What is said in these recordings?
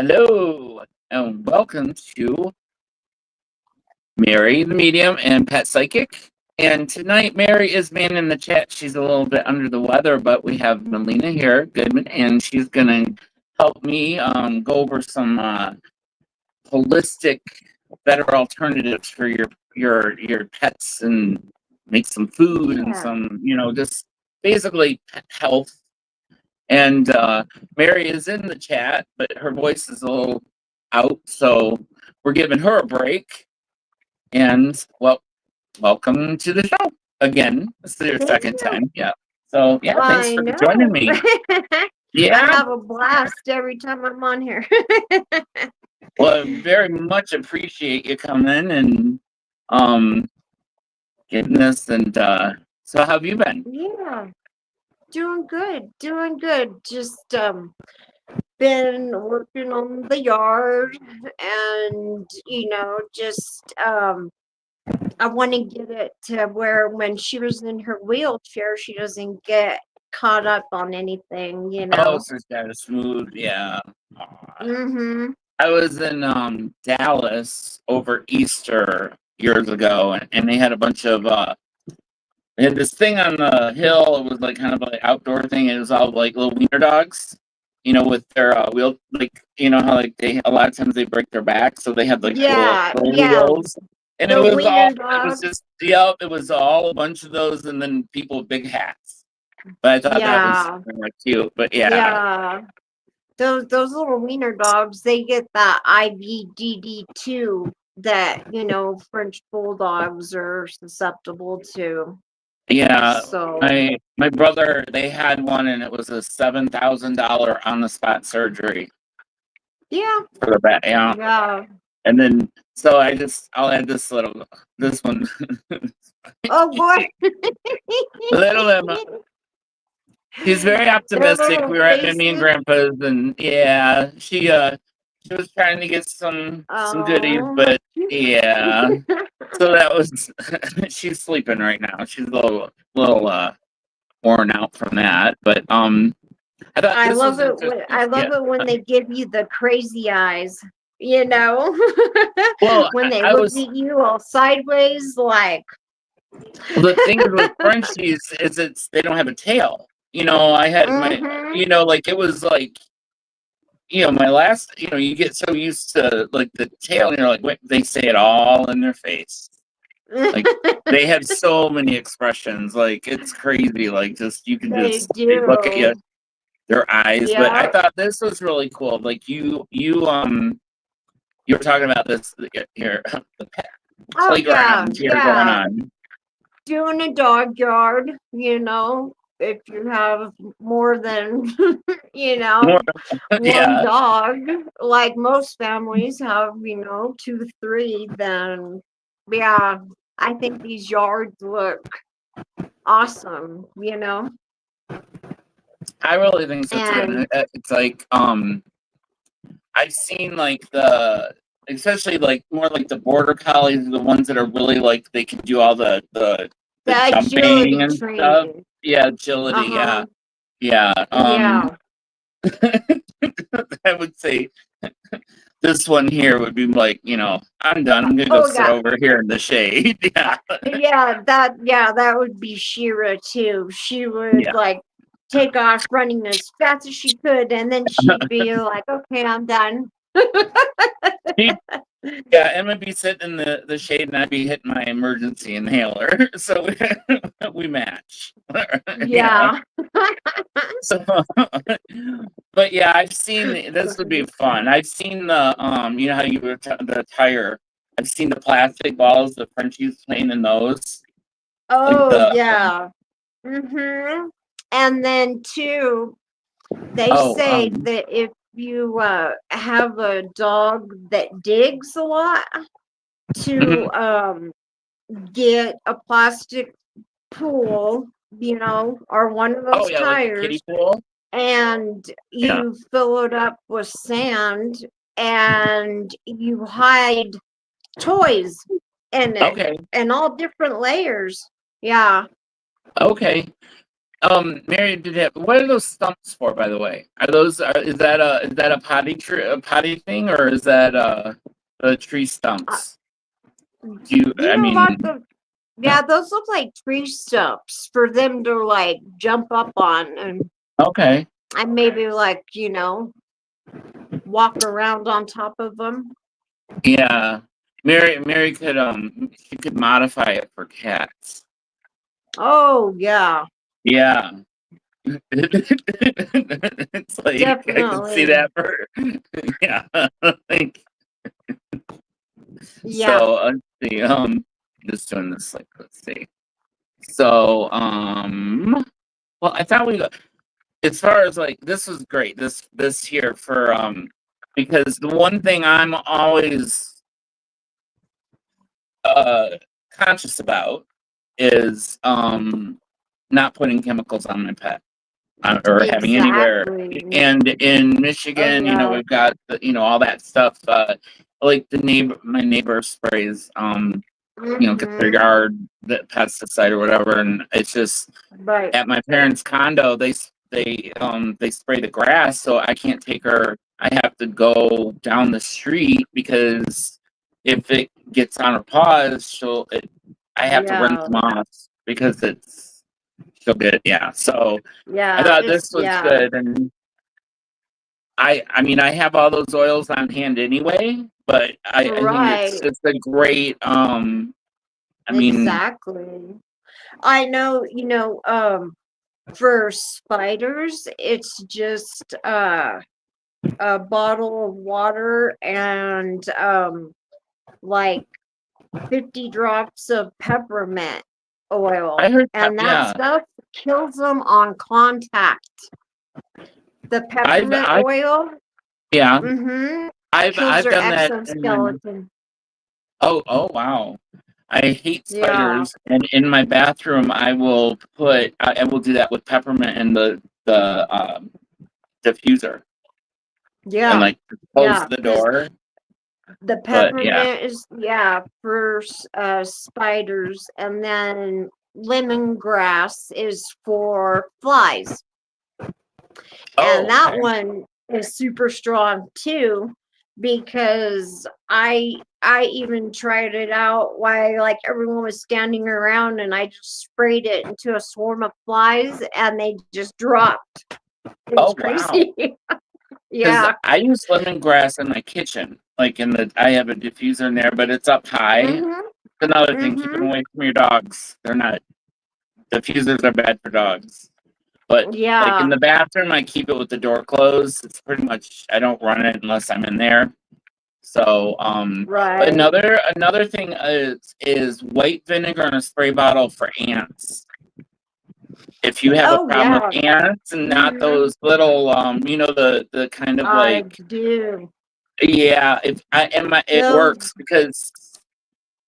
Hello, and welcome to Mary the Medium and Pet Psychic. And tonight, Mary is manning the chat. She's a little bit under the weather, but we have Melina here, Goodman, and she's going to help me go over some holistic, better alternatives for your pets and make some food and some, just basically pet health. And Mary is in the chat, but her voice is a little out, so we're giving her a break. And welcome to the show again. This is your second time. Yeah. So yeah, thanks for joining me. Yeah. I have a blast every time I'm on here. Well, I very much appreciate you coming and getting this. And so how have you been? Yeah. Doing good. Just been working on the yard and just I want to get it to where when she was in her wheelchair she doesn't get caught up on anything, Oh, so it's got a smooth, yeah. Mm-hmm. I was in Dallas over Easter years ago, and they had a bunch of they had this thing on the hill. It was like kind of like outdoor thing. It was all like little wiener dogs, with their wheel, like how like they a lot of times they break their back, so they have like little wheels. And it was all a bunch of those, and then people with big hats. But I thought that was kind of cute. But yeah. Those little wiener dogs, they get that IVDD2 that French bulldogs are susceptible to. Yeah, so my brother, they had one, and it was a $7,000 on the spot surgery. Yeah. For the back, yeah. Yeah. And then so I'll add this one. Oh boy. Little Emma. She's very optimistic. We were at Mimi and Grandpa's, and yeah, she was trying to get some goodies, but yeah. So that was she's sleeping right now. She's a little worn out from that, but I love it when they give you the crazy eyes. Well, when they look at you all sideways, like. Well, the thing with Frenchies is they don't have a tail. I had my, like it was like, my last, you get so used to like the tail, and you're like, wait, they say it all in their face. Like they have so many expressions, like it's crazy. Like you can just look at you, their eyes. Yeah. But I thought this was really cool. Like you were talking about this here, the pet playground here going on. Doing a dog yard, if you have more than one dog, like most families have 2, 3, then I think these yards look awesome. I really think so too. It's like I've seen like especially like more like the border collies, the ones that are really like they can do all the jumping and stuff. Yeah, agility. Yeah. I would say this one here would be like, I'm done. I'm gonna go sit over here in the shade. Yeah. That would be Shira too. She would like take off running as fast as she could, and then she'd be like, okay, I'm done. Yeah, Emma would be sitting in the shade, and I'd be hitting my emergency inhaler. So we match. Yeah. So, but yeah, I've seen this would be fun. I've seen the how you were the tire. I've seen the plastic balls, the Frenchies playing in those. Oh like yeah. And then too, they say that if you have a dog that digs a lot, to get a plastic pool, or one of those tires, like a kiddie pool, and you fill it up with sand, and you hide toys in it, and all different layers. Yeah. Okay. Mary, what are those stumps for, by the way? Is that a potty thing, or is that the tree Uh, stumps? you I know mean, what? Yeah, those look like tree stumps for them to like jump up on okay. and maybe like, walk around on top of them. Yeah. Mary could she could modify it for cats. Oh, yeah, Yeah. It's like I can see definitely. that for yeah. Like Yeah, so let's see. Just doing this like let's see. So well I thought as far as like this was great. This here for because the one thing I'm always uh conscious about is not putting chemicals on my pet or having anywhere. exactly. And in Oh, Michigan, yeah. we've got all that stuff. Like my neighbor sprays, get their Mm-hmm. yard that pesticide or whatever, and it's just Right. at my parents' condo. They spray the grass, so I can't take her. I have to go down the street because if it gets on her paws, I have to rinse Yeah. them off because she'll get it. Yeah, so. I Yeah. thought It's, this was yeah. good, and I mean, I have all those oils on hand anyway, but I think it's Right. just a great. I mean, Exactly. I know, for spiders, it's just a bottle of water and like 50 drops of peppermint I oil, heard, and that yeah, stuff kills them on contact. The I've, peppermint I, oil, yeah, mm-hmm, kills I've their done that. And exoskeleton. oh, wow, I hate Yeah, spiders, and in my bathroom, I will do that with peppermint in the diffuser, and yeah, like close yeah. the Because door. the But yeah, peppermint is, yeah, for spiders, and then lemongrass is for flies. And oh, that okay. one is super strong too, because I even tried it out while like everyone was standing around, and I just sprayed it into a swarm of flies and they just dropped. It was Oh, wow. crazy. Because Yeah. I use lemongrass in my kitchen, like I have a diffuser in there, but it's up high. Mhm. Another thing, keep them Mhm. away from your dogs. Diffusers are bad for dogs. But like in Yeah. the bathroom, I keep it with the door closed. It's pretty much, I don't run it unless I'm in there. So, but Right. another thing is white vinegar in a spray bottle for ants. If you have a Oh problem yeah. with ants and not Mhm. those little, the kind of I like, do. yeah, if I and my it Those. works because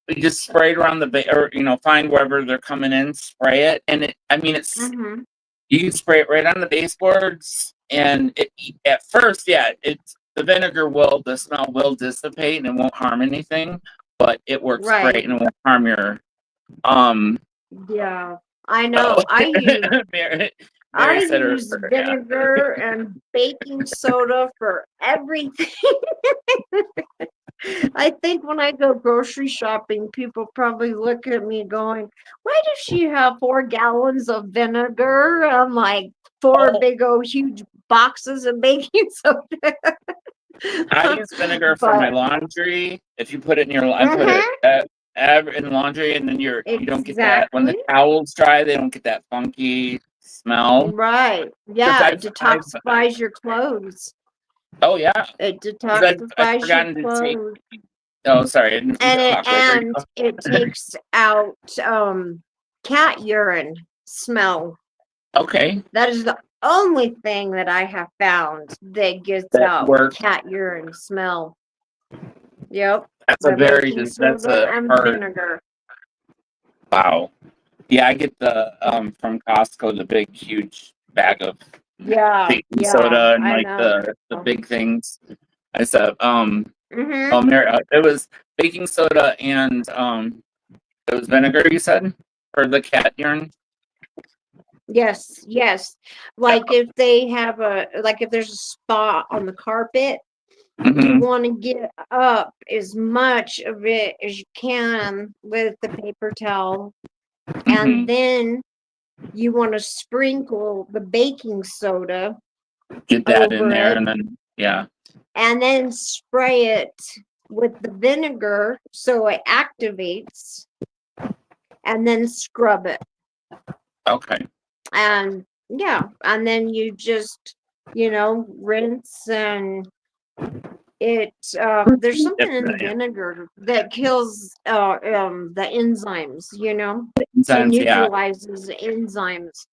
we just spray it around or find wherever they're coming in, spray it, and I mean, Mhm. you can spray it right on the baseboards, and at first, yeah, the the smell will dissipate and it won't harm anything, but it works great Right. and it won't harm your um. Yeah. I Oh, know. I Mary said use yeah. vinegar and baking soda for everything. I think when I go grocery shopping, people probably look at me going, "Why does she have 4 gallons of vinegar?" I'm like, four Oh, big old huge boxes of baking soda. I use vinegar for my But laundry. If you put it in I put it mhm, in laundry, and then you don't get that when the exactly towels dry. They don't get that funky smell. right. Because Yeah, it detoxifies your clothes. oh yeah, It because I've detoxifies your forgotten to take. clothes. Oh, sorry, I didn't mean and to it talk over you. and it takes out cat urine smell. Okay, That is the only thing that I have found that gets that out works. cat urine smell. Yep, the baking That's soda a and hard. vinegar. Wow. Yeah, I get the from Costco the big huge bag of Yeah, baking yeah, soda and I like know. the big things. I said Mhm. oh Mary, it was baking soda and it was vinegar you said for the cat urine. Yes, yes. Like if they have if there's a spot on the carpet, you Mm-hmm. want to get up as much of it as you can with the paper towel, and Mm-hmm. then you want to sprinkle the baking soda Get that in over there, it, and then yeah. and then spray it with the vinegar so it activates, and then scrub it. Okay. And yeah, and then you just, rinse, and there's something in the Yeah. vinegar that kills the enzymes, it Sometimes, yeah. neutralizes the enzymes.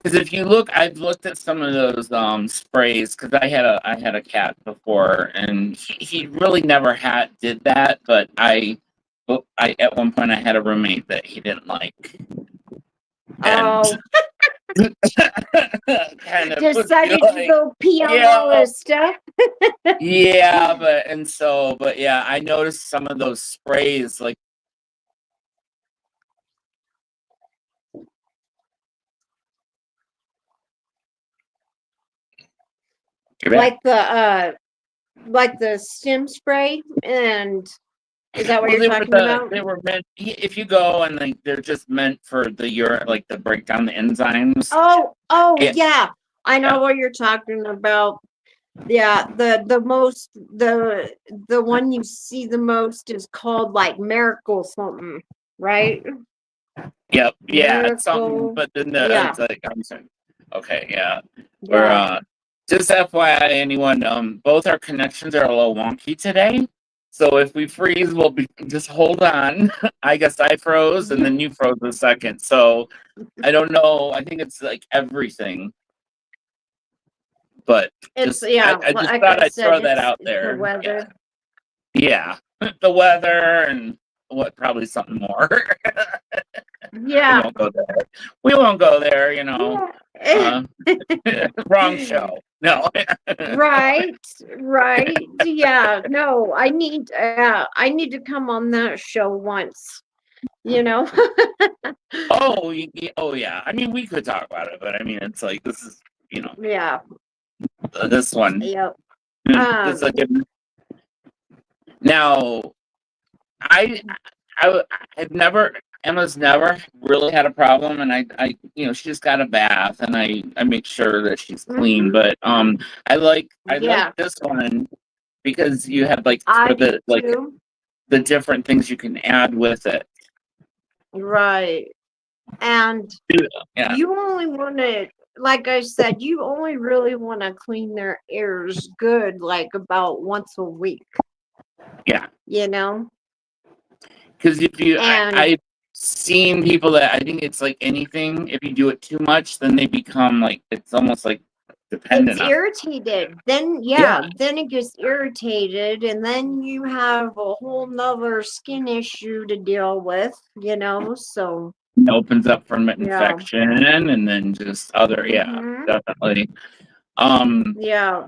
Because if you look, I've looked at some of those sprays. Because I had a cat before, and he really never did that. But I at one point I had a roommate that he didn't like, and Oh, kind of was decided to like, go pee on all yeah, this stuff. yeah, but yeah, I noticed some of those sprays like. You're back. Like the stem spray, and is that what Well, you're talking about? they were meant, if you go and like they're just meant for the urine, like to break down the enzymes. Oh Yeah, yeah, I yeah. know what you're talking about. Yeah, the one you see the most is called like Miracle something, right? Yep, yeah, it's something, Miracle. but then Yeah, it's like, I'm sorry. Okay, yeah. We're yeah. just FYI, anyone, both our connections are a little wonky today. So if we freeze, we'll be just hold on. I guess I froze and then you froze a second. So I don't know. I think it's like everything. But It's, yeah, I just like I thought I'd said, throw that out it's the there. Yeah. weather. Yeah. The weather and what probably something more. We Yeah, won't go there. We won't go there, yeah. Uh, wrong show. No. Right, right. Yeah, no, I need to come on that show once, you know. Oh yeah. I mean, we could talk about it, but I mean, it's like this is, Yeah, this one. yep. It's like now. I I've never Emma's never really had a problem, and she just got a bath, and I make sure that she's clean. Mhm. But I like Yeah, this one because you have like I for do the too. the different things you can add with it. Right. And Yeah, you only want to, like I said, you only really want to clean their ears good, like about once a week, yeah. you know? Because if you, And I've seen people that I think it's like anything. If you do it too much, then they become like it's almost like it's dependent on. irritated. Then, Yeah, yeah, then it gets irritated, and then you have a whole nother skin issue to deal with, So, it opens up from yeah. infection and then just other. Yeah, Hmm. definitely. Yeah.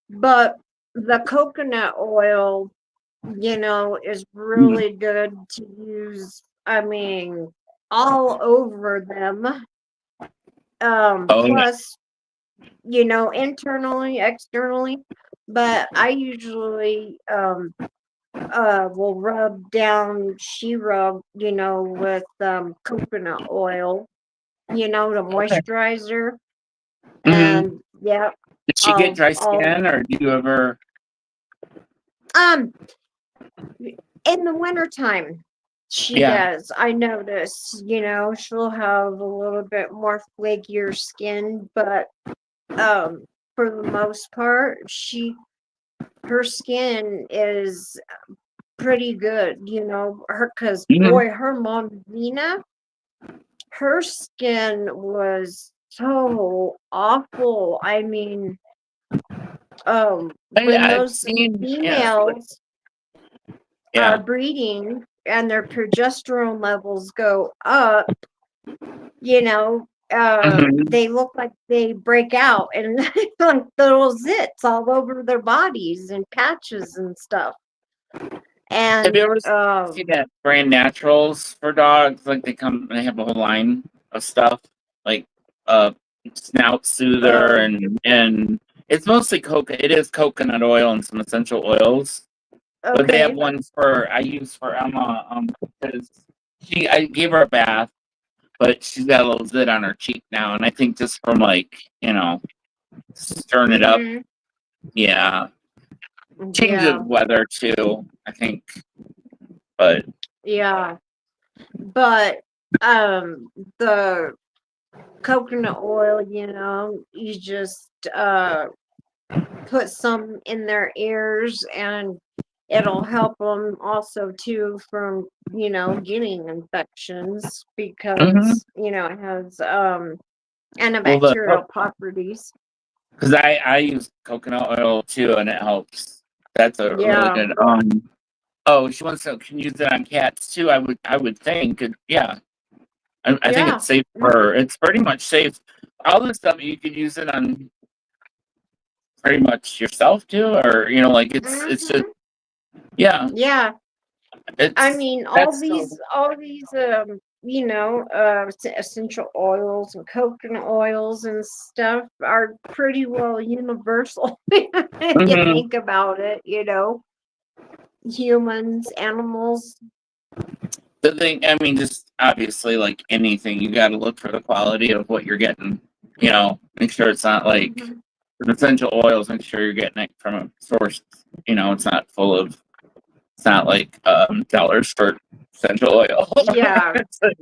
But the coconut oil, is Mm. really good to use. I mean, all over them. Oh yeah. Plus, internally, externally. But I usually will rub down she rub, with coconut oil, the Okay. moisturizer. Hmm. And yeah, Did she get I'll dry I'll skin, or do you ever? um in the wintertime, she Yeah. does. I notice, she'll have a little bit more flakier skin, but for the most part, her skin is pretty good, because Hmm. boy, her mom Nina, her skin was so awful. I mean, when I've those seen. Yeah. females are Yeah. breeding and their progesterone levels go up, you know, Hmm. they look like they break out and like little zits all over their bodies and patches and stuff. Have you And ever seen that brand Naturals for dogs? Like they have a whole line of stuff. like snout soother, and it's mostly it is coconut oil and some essential oils. But they have Okay. one I use for Emma, because I gave her a bath, but she's got a little zit on her cheek now, and I think just from like, stirring it up, Mhm. yeah. Change Yeah. of weather too, I think. But Yeah. But the coconut oil, you just put some in their ears, and it'll help them also too from getting infections, mhm. because it has Well, antibacterial properties. because I use coconut oil too, and it helps. That's a really Yeah. good. Oh, she wants to can use it on cats too. I would think. Yeah, I think Yeah. it's safe for. It's pretty much safe. All this stuff you could use it on pretty much yourself too, or like it's just Hmm. yeah. Yeah. I It's mean, all that's these, so. essential oils and coconut oils and stuff are pretty well universal if you Mhm. think about it. Humans, animals. The thing, I mean, just obviously like anything, you got to look for the quality of what you're getting. Make sure it's not like Mhm. the essential oils. Make sure you're getting it from a source. It's not full of. It's not like dollars for essential oil. Yeah, It's like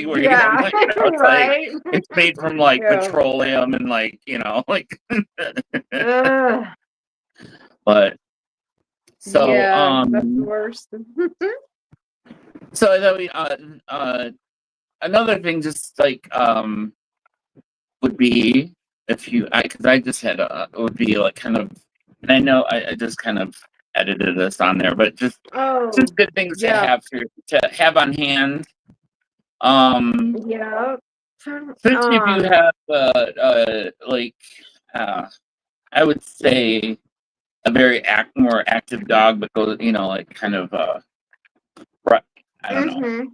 where you yeah, it's like right. it's made from like Yeah. petroleum and like like. Ugh, But so yeah, that's the worst. so I thought another thing just like would be if you because I just had would be like kind of, and I know I just kind of edited this on there, but just Oh, good things yeah, to have on hand. Um, yeah. especially if you have like I would say a very more active dog, but goes like kind of I don't know. Mm-hmm.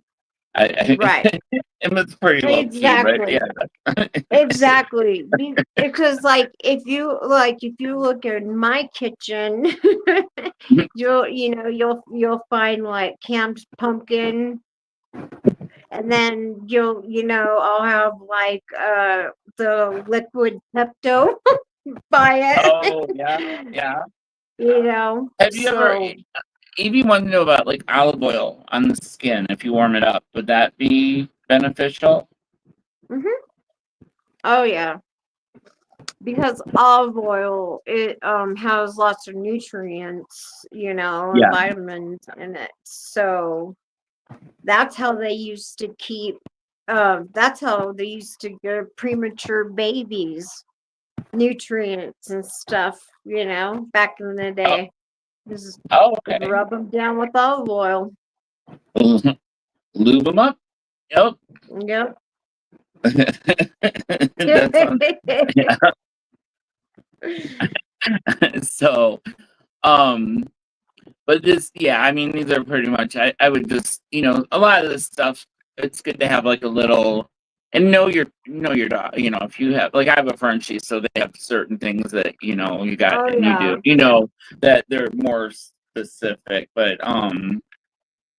I Right. it's pretty low key, but Exactly. yeah. Exactly. Because if you look in my kitchen, you'll find like canned pumpkin, and then I'll have like the liquid Pepto by it. Oh yeah, yeah. Have you ever So if you want to know about like olive oil on the skin, if you warm it up, would that be beneficial? mhm. Oh yeah, because olive oil, it has lots of nutrients, and Yeah. vitamins in it. So that's how they used to keep that's how they used to give premature babies nutrients and stuff, back in the Oh, day. Just oh would okay. rub them down with olive oil. Lube them up. Yep. Yep. That sounds yeah. So, um, but yeah, I mean, these are pretty much. I would just, a lot of this stuff. It's good to have like a little, and know your dog. If you have like I have a Frenchie, so they have certain things that you got Oh and you do. yeah. That they're more specific. But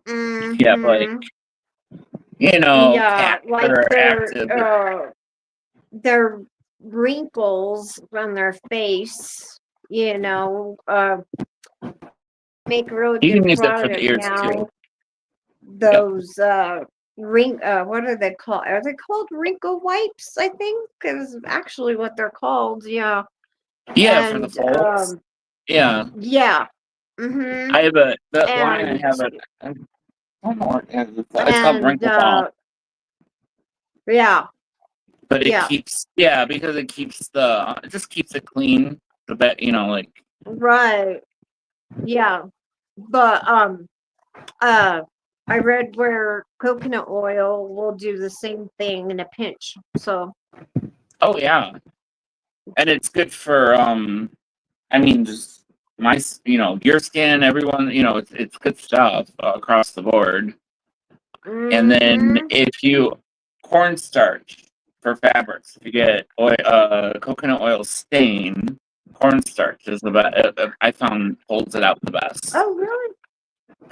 if you have like Hmm. Yeah, cats that like are active. their wrinkles on their face, make a really You good can use it for the product ears too. now. Yep. Those what are they called? Are they called wrinkle wipes? I think is actually what they're called. Yeah. Yeah, for the And folds. Yeah, yeah. Mhm. I have that line. I And have it. I don't know what it is. It's called and Wrinkle Balm, yeah. but it Yeah. keeps because it just keeps it clean. The bet like Right. Yeah. But uh I read where coconut oil will do the same thing in a pinch. So oh yeah, and it's good for I mean just your skin, everyone it's good stuff across the board. And then mhm. if you cornstarch, for fabrics. If you get coconut oil stain, cornstarch is the best. I found holds it out the best. Oh, really?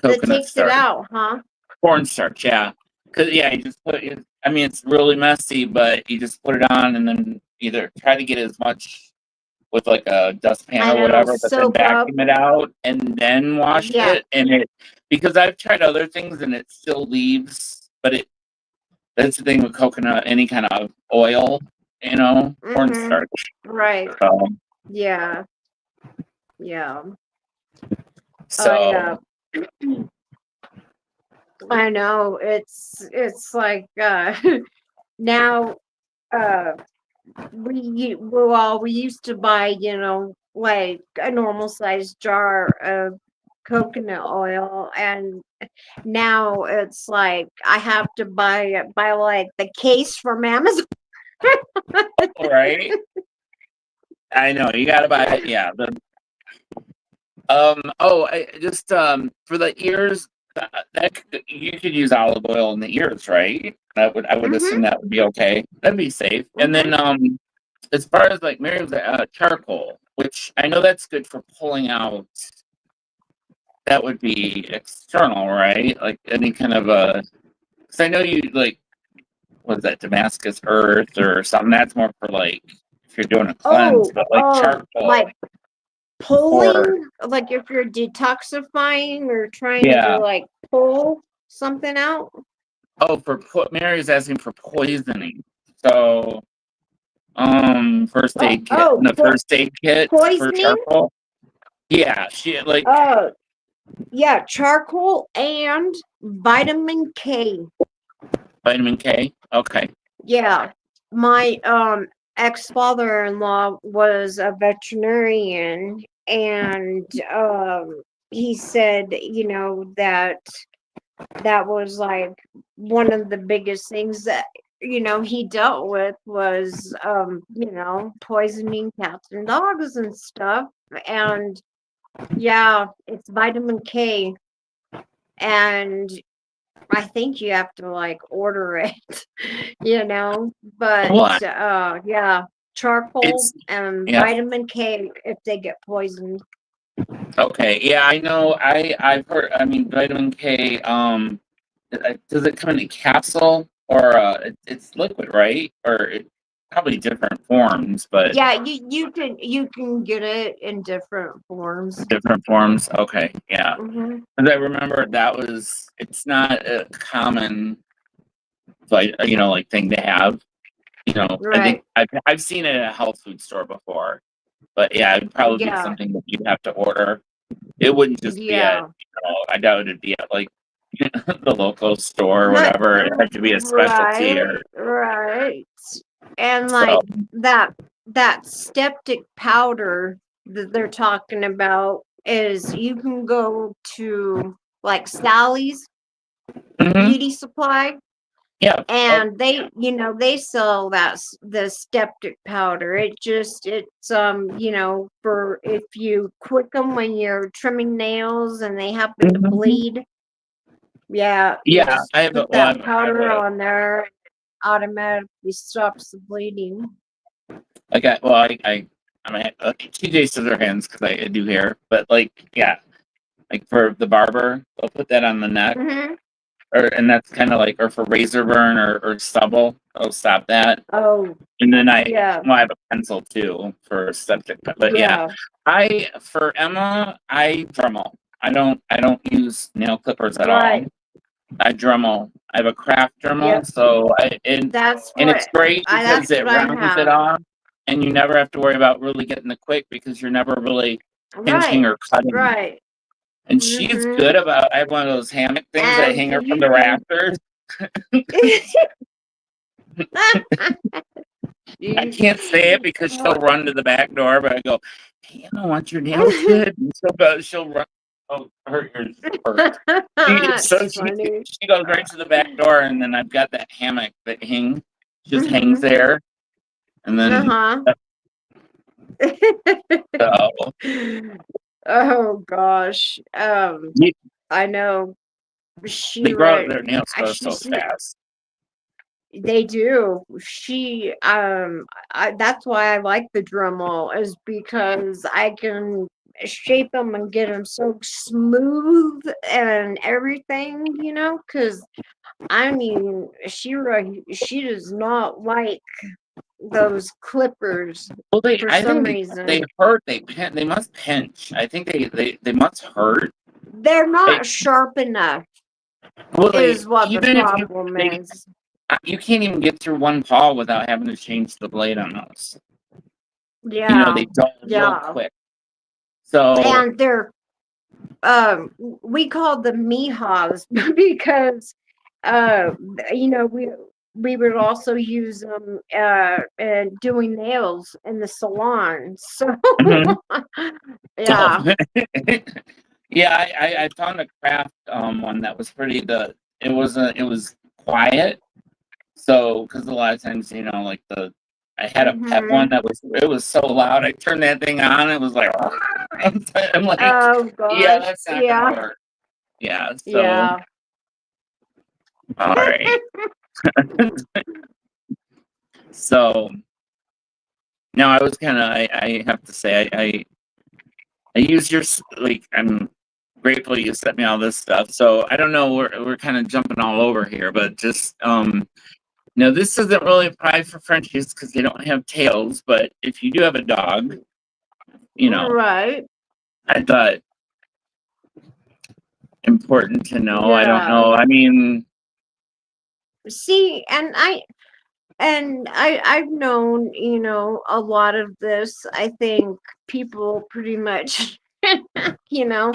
That Coconut takes it starch, out, huh? cornstarch, yeah. Cause yeah, you just put it. I mean, it's really messy, but you just put it on and then either try to get as much with like a dustpan I or know, whatever, but then soak up. vacuum it out and then wash Yeah. it. And it because I've tried other things and it still leaves, but that's the thing with coconut, any kind of oil, cornstarch. Right. So, Yeah. Yeah. so I know. It's like now we used to buy, like a normal sized jar of coconut oil, and now it's like I have to buy like the case from Amazon. right. I know you gotta buy it. Yeah. I just for the ears, you could use olive oil in the ears, right? I would assume that would be okay. That'd be safe. And then as far as like Miriam's charcoal, which I know that's good for pulling out. That would be external, right? Like any kind of because I know you like, was that Damascus earth or something? That's more for like if you're doing a cleanse, but like charcoal, like or pulling, like if you're detoxifying or trying to like pull something out. Oh, Mary's asking for poisoning. So, first aid kit. The first aid kit for poisoning? charcoal. Yeah, she like. Yeah, charcoal and vitamin K. Vitamin K. Okay. Yeah, my ex-father-in-law was a veterinarian, and he said, that was like one of the biggest things that he dealt with was poisoning cats and dogs and stuff. And yeah, it's vitamin K, and I think you have to like order it, but What? yeah, charcoal and vitamin K if they get poisoned. Okay, yeah, I know. I've heard. I mean, vitamin K. Does it come in a capsule or it's liquid, right? Or probably different forms, but yeah, you can get it in different forms. Different forms. Okay, yeah. Mm-hmm. And I remember it's not a common, like thing to have. Right. I think I've seen it at a health food store before, but yeah, it'd probably be something that you'd have to order. It wouldn't just be at, I doubt it'd be at like the local store or whatever. It'd have to be a specialty right. And like that septic powder that they're talking about is you can go to like Sally's beauty supply. Yeah. And they sell the septic powder. It's for if you quick them when you're trimming nails and they happen to bleed. Yeah. Yeah, I have put that powder on there. Automatically stops the bleeding. I'm TJ Scissorhands because I do hair, but like for the barber, they'll put that on the neck, and that's kind of like, or for razor burn or stubble, I'll stop that. Oh, and then I have a pencil too for septic, but for Emma, I Dremel. I don't use nail clippers at all. I Dremel. I have a craft Dremel, so it's great because it rounds it off, and you never have to worry about really getting the quick because you're never really pinching or cutting. Right. And she's good about. I have one of those hammock things that hang her from the rafters. I can't say it because she'll run to the back door, but I go, "Hey, Emma, want your nails good?" And she'll run. Oh, hurt yours first. She goes right to the back door, and then I've got that hammock that just hangs there, and then. Oh gosh. I know. They grow their nails grow so fast. They do. That's why I like the Dremel, is because I can shape them and get them so smooth and everything, because I mean, she does not like those clippers Well, for I some think they reason. hurt. They must pinch. I think they must hurt. They're They, not sharp enough, well, is what the even if problem is. you can't even get through one paw without having to change the blade on those. Yeah, They dull real yeah. quick. So, And they're we called them meehaws because uh we would also use them and doing nails in the salon. So mhm. So yeah. yeah, I found a craft one that was pretty the it was quiet. So because a lot of times like I had a pet one Mm-hmm. that it was so loud. I turned that thing on. It was like I'm like, Oh yeah, gosh. that's not gonna Yeah. work. Yeah. So Yeah. all right. So now I was kind of I have to say I use your I'm grateful you sent me all this stuff. So I don't know, we're kind of jumping all over here, but just this isn't really applied for Frenchies because they don't have tails. But if you do have a dog, Right. I thought important to know. I don't Yeah. know. I mean, See, I've known, a lot of this. I think people pretty much, you know,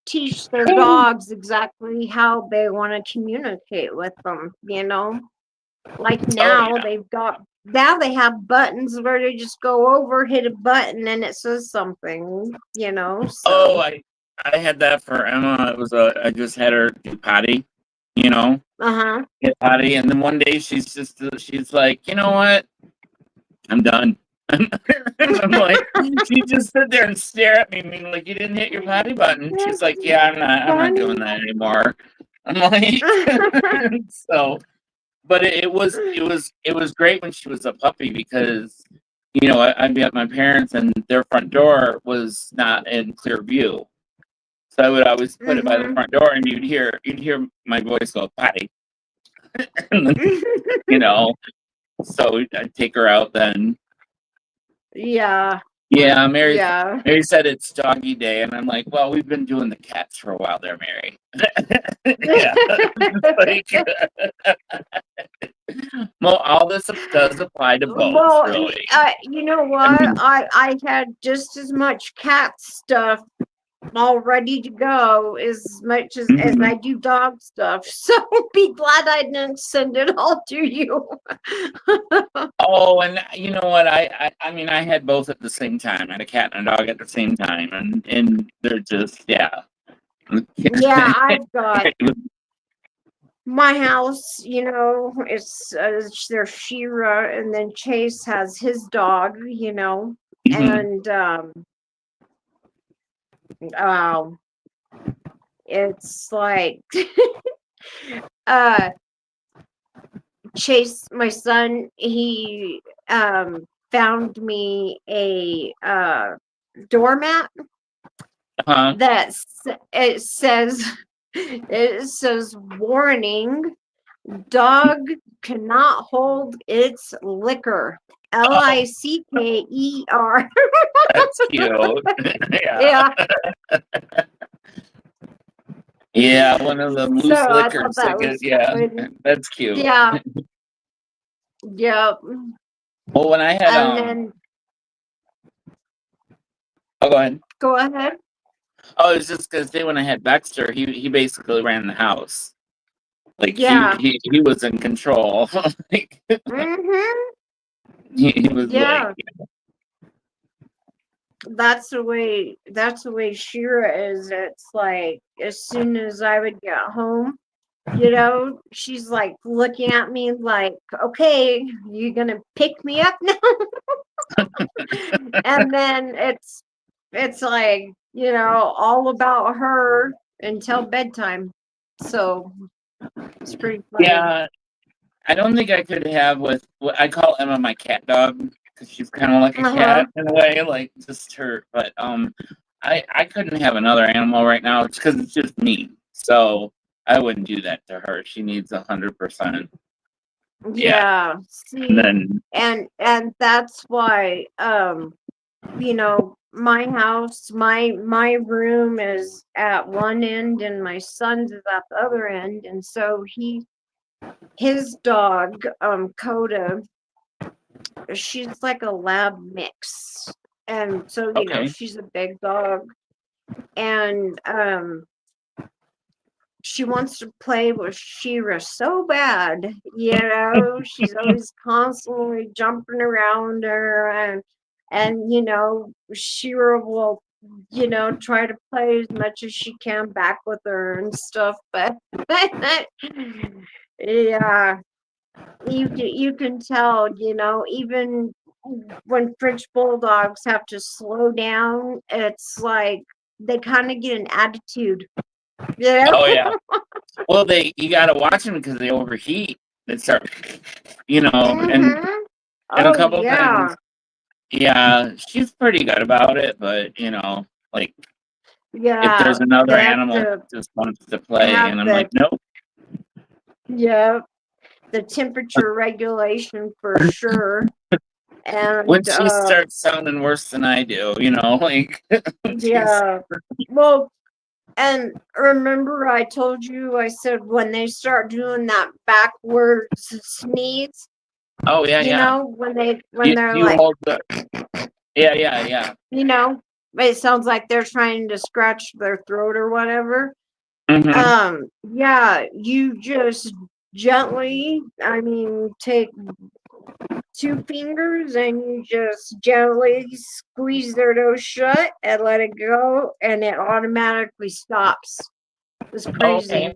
teach their dogs exactly how they want to communicate with them. Like oh yeah, now they have buttons where they just go over, hit a button, and it says something. oh So, I had that for Emma. It was I just had her do potty, uh-huh. get potty, and then one day she's like, you know what? I'm done. I'm like, she just sit there and stare at me, mean like you didn't hit your potty button. She's That's like, yeah, I'm not doing funny. that anymore. I'm like, so, but it was great when she was a puppy because I'd be at my parents and their front door was not in clear view, so I would always put it by the Mm-hmm. front door, and you'd hear my voice go potty, and then, you know, so I'd take her out then. Yeah, Yeah, Mary. yeah. Mary said it's doggy day, and I'm like, well, we've been doing the cats for a while there, Mary. Yeah, like, well, all this does apply to both, Well, really. you know I what? mean, I had just as much cat stuff all ready to go as much as mhm. I do dog stuff. So be glad I didn't send it all to you. Oh, and you know what? I mean, I had both at the same time. I had a cat and a dog at the same time, and they're just yeah. Yeah, I've got my house. There's Shira, and then Chase has his dog. Mhm. And um, it's like uh Chase, my son, he found me a doormat Uh-huh. that it says warning, dog cannot hold its liquor. Oh, Licker. that's cute. Yeah. Yeah. Yeah, one of the So loose I thought liquors. that was Yeah, funny. that's cute. Yeah. Yep. Well, when I had And then oh, go ahead. go ahead. Oh, it was just because when I had Baxter, he basically ran the house. Like Yeah. he was in control. Like, Mm-hmm. he was like, Yeah. That's the way Shira is. It's like as soon as I would get home, she's like looking at me like, okay, you gonna pick me up now? And then it's like, all about her until bedtime. So it's pretty funny. yeah. I don't think I could have with. I call Emma my cat dog because she's kind of like a cat in a way, like just her. But I couldn't have another animal right now because it's just me. So I wouldn't do that to her. She needs 100%. Yeah. And See, then and that's why you know, my house, my room is at one end and my son's is at the other end, and so his dog, Coda, she's like a lab mix. And so, you know, okay. she's a big dog, and she wants to play with Shira so bad, you know. She's always constantly jumping around her, and you know, Shira will, you know, try to play as much as she can back with her and stuff. But yeah, you can tell, you know, even when French bulldogs have to slow down, it's like they kind of get an attitude, you know. Oh yeah. Well, you gotta watch them because they overheat. They start, and a Oh couple yeah, times, yeah, she's pretty good about it. But like if yeah. there's another They have animal that to just wants to play, have and I'm like, nope. yeah, the temperature regulation for sure. When And she starts sounding worse than I do, like she's yeah, well, and remember I told you, I said when they start doing that backwards sneeze, oh yeah, you yeah. know, when You they're you like, hold the yeah. you know, it sounds like they're trying to scratch their throat or whatever. Mm-hmm. Yeah, you just gently, I mean, take two fingers and you just gently squeeze their nose shut and let it go, and it automatically stops. It's Oh, crazy. okay.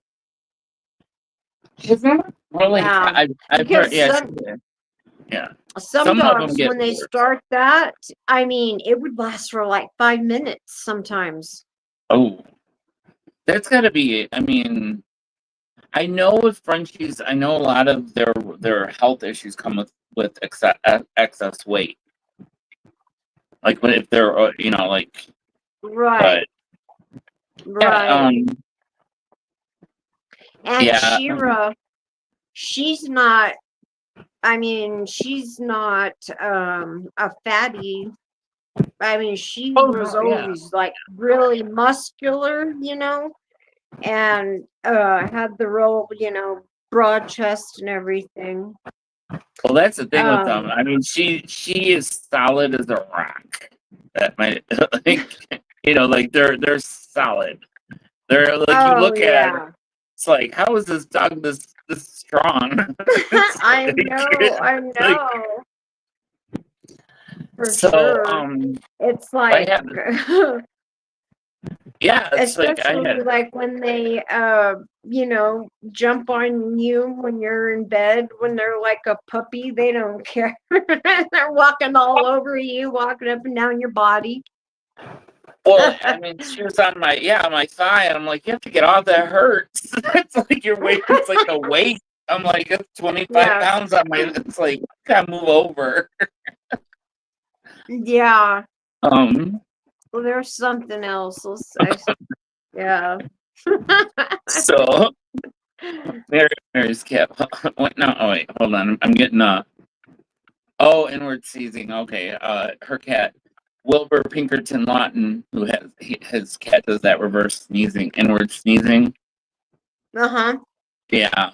Isn't it? Really? Yeah, I've heard. because Yeah, yeah. some Some of them dogs, get when they worse. start that, I mean, it would last for like 5 minutes sometimes. Oh, that's got to be. I mean, I know with Frenchies, I know a lot of their health issues come with excess weight. Like if they're like, Right, but yeah, right. And yeah. Shira, she's not, I mean, she's not a fatty. I mean, she Oh was no, yeah. always like really muscular, you know, and had the real, you know, broad chest and everything. Well, that's the thing with them. Um, I mean, she is solid as a rock. That might like like they're solid. They're like you oh look at it, yeah. it's like how is this dog this strong? It's I know, I like know, for so sure. It's I like have yeah, it's like I especially had like when they you know, jump on you when you're in bed, when they're like a puppy, they don't care. They're walking all over you, walking up and down your body. well, I mean she was on my thigh and I'm like, you have to get off, that hurts. It's like your weight, it's like a weight. I'm like, it's 25 Yeah, pounds on my, it's like gotta move over. yeah. Um Well, there's something else. Yeah. so Mary's cat. What no, oh wait, hold on. I'm getting oh, inward seizing. Okay. Her cat, Wilbur Pinkerton Lawton, his cat does that reverse sneezing, inward sneezing. Uh-huh. Yeah.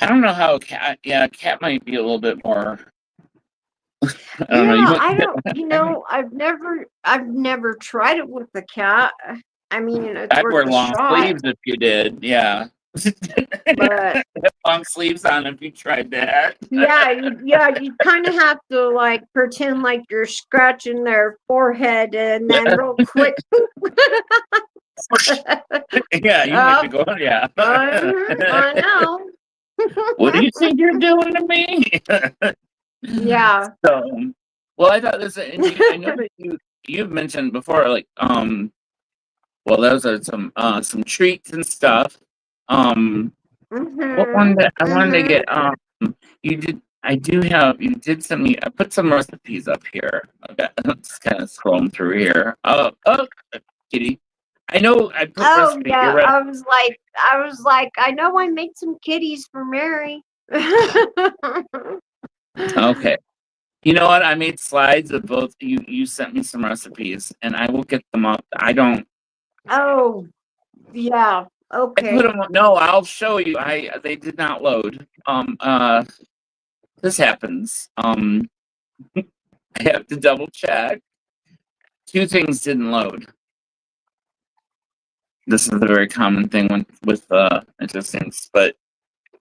I don't know how a cat. Yeah, a cat might be a little bit more. I don't know. You Yeah, might. I don't, you know, I've never tried it with the cat. I mean, it's I'd worth wear a long shot, sleeves if you did. Yeah. but Long sleeves on if you tried that. you kind of have to like pretend like you're scratching their forehead and then real quick. Yeah, you might be Oh, going. Yeah. I know. What do you think you're doing to me? Yeah. So, well, I thought this, and I know that you've mentioned before, like, well, those are some treats and stuff. Um, What one Mhm. that I wanted to Mhm. get, you did send me, I put some recipes up here. Okay, I'm just kind of scrolling through here. Oh, kitty. I know I put Oh recipe, you're yeah, right. I was like, I know I made some kitties for Mary. Okay. You know what? I made slides of both. You sent me some recipes, and I will get them up. I don't. Oh yeah. I put Okay. them. No, I'll show you. They did not load. This happens. I have to double check. Two things didn't load. This is a very common thing with intestines, but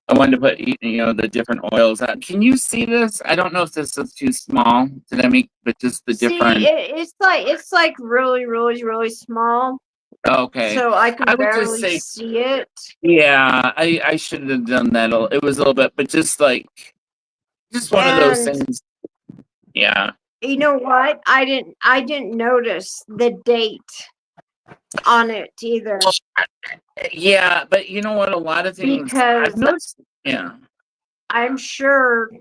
I wanted to put the different oils out. Can you see this? I don't know if this is too small. Did I make? But just the See, different. it's like really, really, really small, Okay, so I I can would just barely say, see it. yeah, I should have done that. It was a little bit, but just one of those And things. Yeah. you know what? I didn't notice the date on it either Yeah, but you know what? A lot of things I've because noticed. Yeah. I'm sure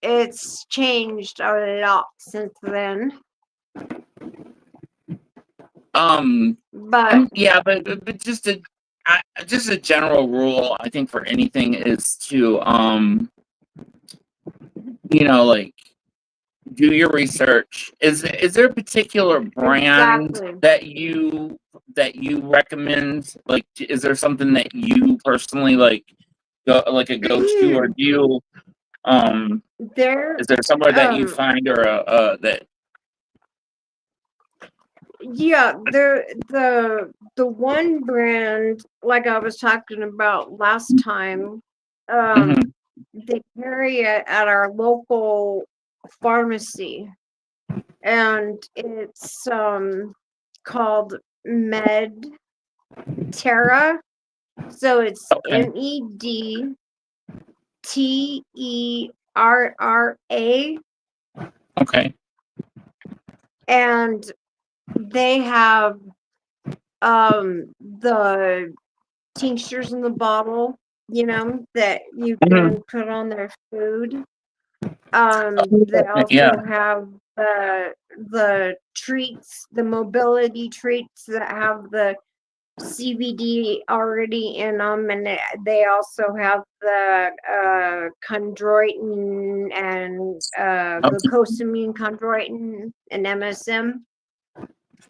it's changed a lot since then. But Yeah, but just a general rule. I think for anything is to like do your research. Is there a particular brand exactly. that you recommend? Like, is there something that you personally like like a go to, or do you um There is there somewhere that you um find or that yeah, the one brand like I was talking about last time, um Mhm. they carry it at our local pharmacy, and it's called Med Terra. So it's Okay, MEDTERRA, okay, and they have the tinctures in the bottle, that you Mhm. can put on their food. They Okay, yeah. also have the treats, the mobility treats that have the CBD already in them, and they also have the chondroitin and Okay. glucosamine, chondroitin, and MSM.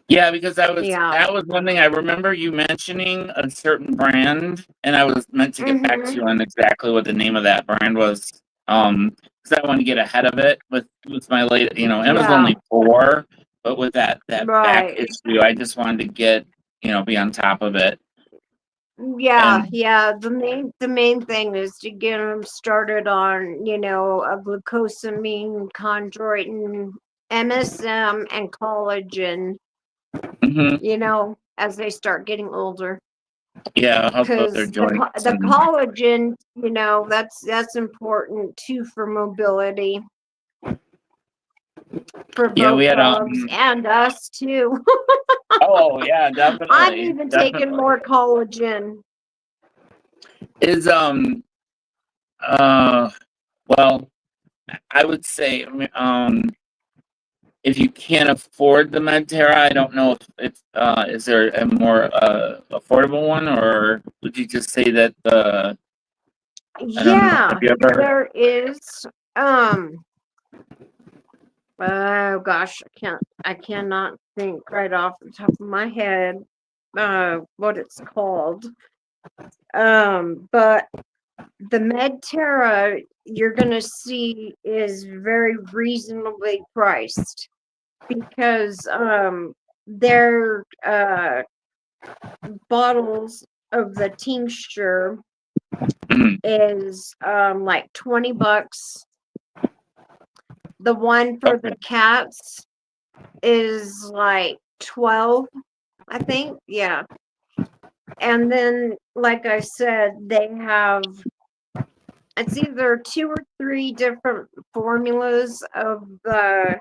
Yeah, because Yeah. that was one thing I remember you mentioning a certain brand, and I was meant to get back to Mm-hmm. you on exactly what the name of that brand was. Because I want to get ahead of it with my late, Emma's Yeah. only 4, but with that back Right. issue, I just wanted to get, be on top of it. Yeah, And yeah. The main thing is to get them started on, a glucosamine, chondroitin, MSM, and collagen, mhm, as they start getting older. yeah, help with their Because joints the and collagen, that's important too for mobility for yeah, we both had dogs and us too. oh yeah, I'm definitely, even taking definitely. more collagen. Is uh well, I would say, if you can't afford the Medterra, I don't know if is there a more affordable one, or would you just say that the I don't know. Have Yeah, you ever? there is. Um, oh gosh, I cannot think right off the top of my head what it's called. But the Medterra you're gonna see is very reasonably priced because their bottles of the tincture is like $20. The one for the Okay. cats is like 12, I think. Yeah. And then, like I said, they have it's either 2 or 3 different formulas of the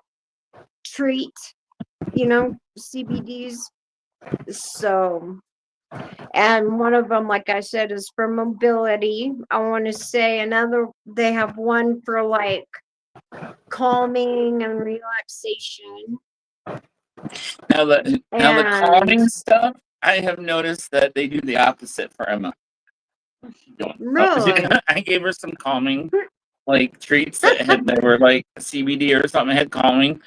treat, CBDs. So, And one of them, like I said, is for mobility. I want to say another, they have one for like calming and relaxation. Now the calming stuff, I have noticed that they do the opposite for Emma. Really? I gave her some calming like treats that were like CBD or something had calming.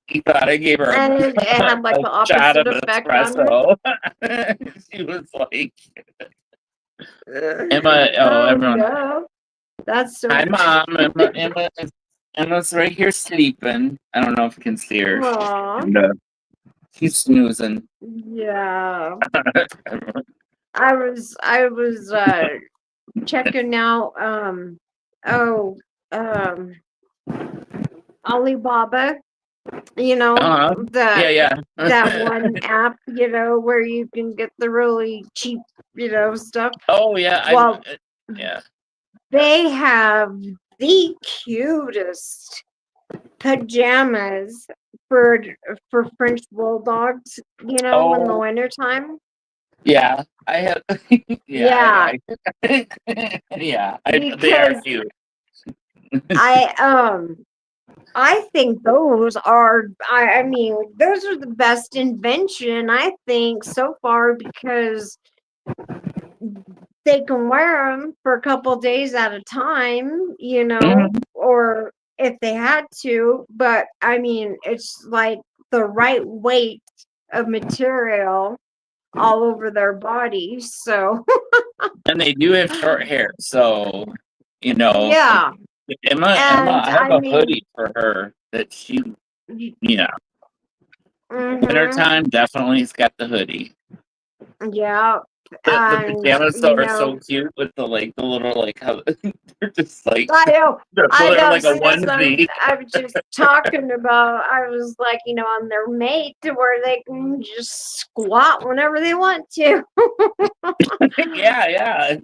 He thought I gave her And it had like the shot of opposite effect on her. espresso. She was like, Emma, oh, everyone. No. That's so Hi, Mom. Emma's right here sleeping. I don't know if you can see her. And, she's snoozing. Yeah. I was checking out Alibaba, you know, yeah. that one app, you know, where you can get the really cheap, you know, stuff. Oh yeah. Well, yeah. they have the cutest pajamas for French bulldogs, you know, in the wintertime. Yeah, I have. Yeah. Yeah, they are Because cute. I think those are, I mean, those are the best invention, I think, so far, because they can wear them for a couple days at a time, you know, or if they had to. But I mean, it's like the right weight of material all over their body. So, And they do have short hair, so you know. yeah. Emma, I have a hoodie for her that she, yeah. Wintertime, definitely has got the hoodie. Yeah. The pajamas are so cute with the like the little like how they're just like I know they're like a onesie. I was just talking about, I was like, you know, on their mate to where they can just squat whenever they want to. Yeah.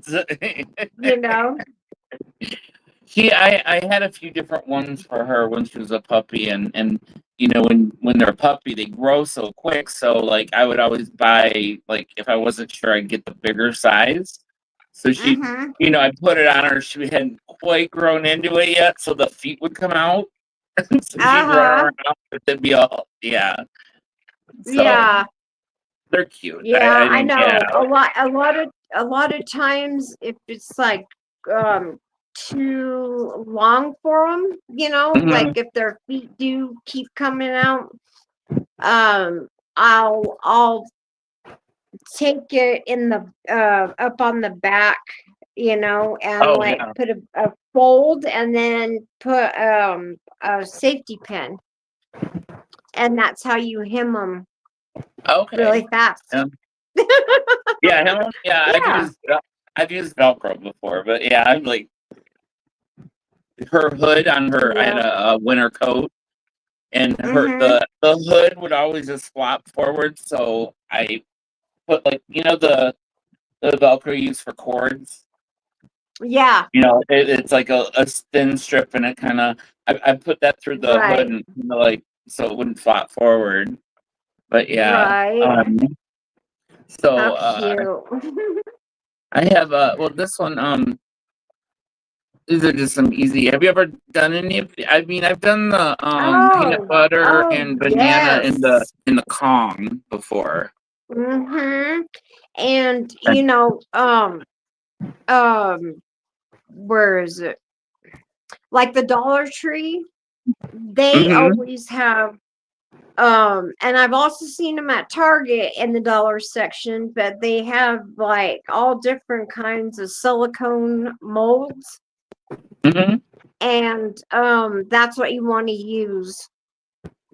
You know. I had a few different ones for her when she was a puppy, and you know when they're a puppy they grow so quick, so like I would always buy, like if I wasn't sure I'd get the bigger size, so she you know I put it on her, she hadn't quite grown into it yet, so the feet would come out. So she'd run around and it'd be all so they're cute. Yeah, I mean, know. yeah. A lot of times if it's like too long for them, you know, like if their feet do keep coming out, I'll take it in the up on the back, you know, and like put a fold and then put a safety pin, and that's how you hem them really fast. Yeah, I've used Velcro before, but yeah, I'm like her hood on her. I had a winter coat, and the hood would always just flop forward. So I put like the Velcro used for cords. Yeah. You know, it's like a thin strip, and it kind of I put that through the hood, and like so it wouldn't flop forward. But yeah, so I have well this one these are just some easy. Have you ever done any of I mean I've done the peanut butter and banana in the Kong before. And you know, where is it? Like the Dollar Tree, they always have and I've also seen them at Target in the dollar section, but they have like all different kinds of silicone molds. And that's what you want to use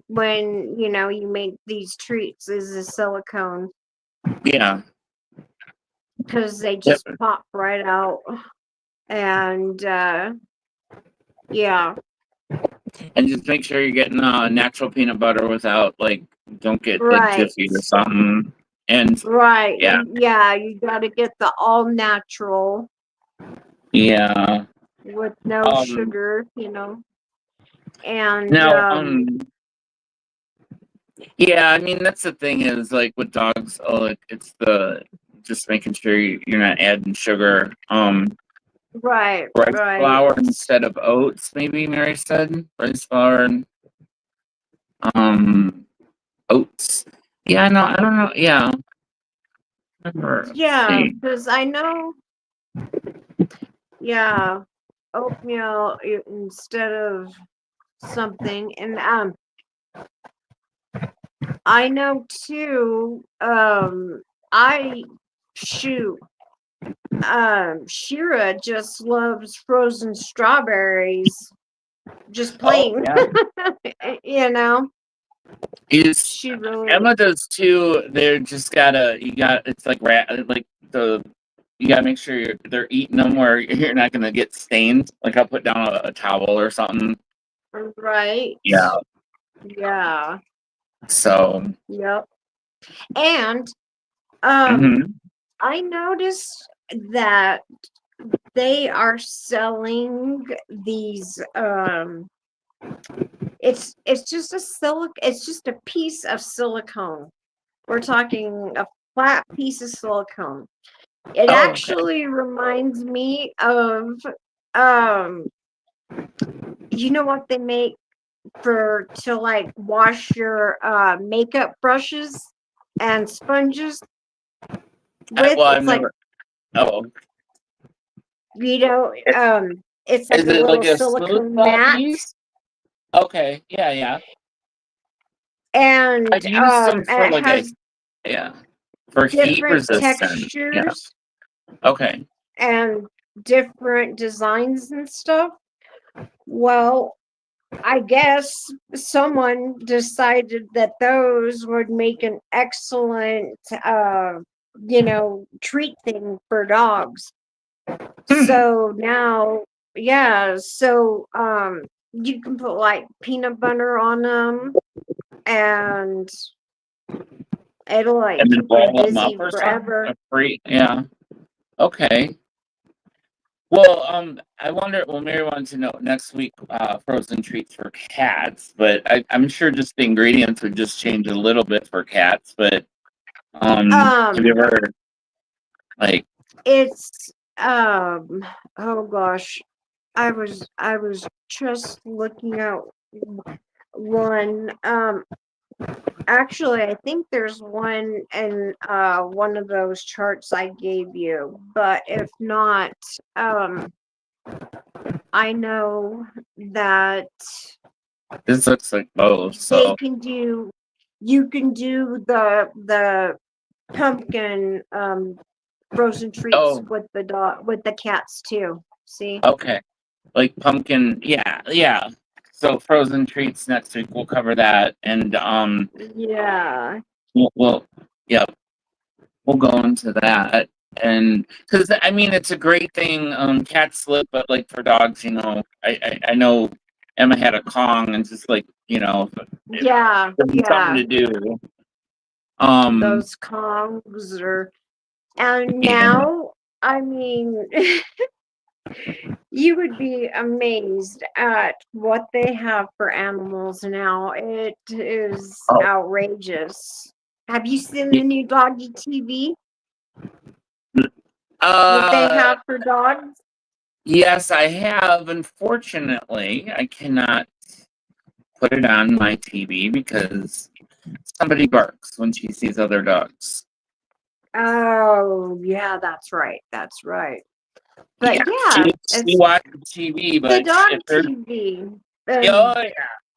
when you know you make these treats, is a silicone. Yeah. Because they just pop right out. And yeah. And just make sure you're getting natural peanut butter without like don't get the Jiffy or something. And yeah, you got to get the all natural. Yeah. With no sugar, you know. And now Yeah, I mean that's the thing is like with dogs, it's the just making sure you're not adding sugar. Right, Rice right. flour instead of oats, maybe Mary said. Rice flour and um oats. Yeah, no, I don't know. Yeah. Yeah, See. because I know, yeah, oatmeal instead of something. And I know too, I shoot, Shira just loves frozen strawberries, just Oh plain, yeah. you know, Is she really, Emma does too. They're just gotta you got it's like like the you gotta make sure they're eating them where you're not gonna get stained. Like I'll put down a towel or something. right? Yeah. Yeah, So yep. And um, mhm. I noticed that they are selling these it's just it's just a piece of silicone. We're talking a flat piece of silicone. It Oh, okay. actually reminds me of um you know what they make for to like wash your makeup brushes and sponges with? Well, I've It's like, never. Oh, you know, it's like is a it little like a smooth silicone ball mat. piece? Okay, yeah, yeah. And I've used them for it like a has yeah for heat different resistant. Yeah. textures Okay. and different designs and stuff. Well, I guess someone decided that those would make an excellent, treat thing for dogs. Hmm. So now, yeah, so you can put like peanut butter on them and it'll like And then keep them ball them up busy or something. forever. A free. Yeah. Okay. Well, I wonder. Well, Mary wanted to know next week frozen treats for cats, but I'm sure just the ingredients would just change a little bit for cats. But have you Um, ever like? it's oh gosh, I was just looking at one. Actually, I think there's one in one of those charts I gave you, but if not, um, I know that This looks like both. they So. can do. You can do the pumpkin frozen treats Oh, with the dog with the cats too. See? okay. Like pumpkin. Yeah, yeah. So frozen treats next week. We'll cover that, and Yeah. we'll yeah, we'll go into that. And because I mean, it's a great thing. Cats slip, but like for dogs, I know Emma had a Kong, and just like if Yeah, there's something yeah. to do. Um, Those Kongs are, and yeah. now, I mean, you would be amazed at what they have for animals now. It is Oh, outrageous. Have you seen the new doggy TV that they uh, have for dogs? yes, I have. Unfortunately, I cannot put it on my TV because somebody barks when she sees other dogs. Oh, yeah, that's right. That's right. But Yeah, yeah, she it's watches TV, the but dog if there's TV. oh And yeah,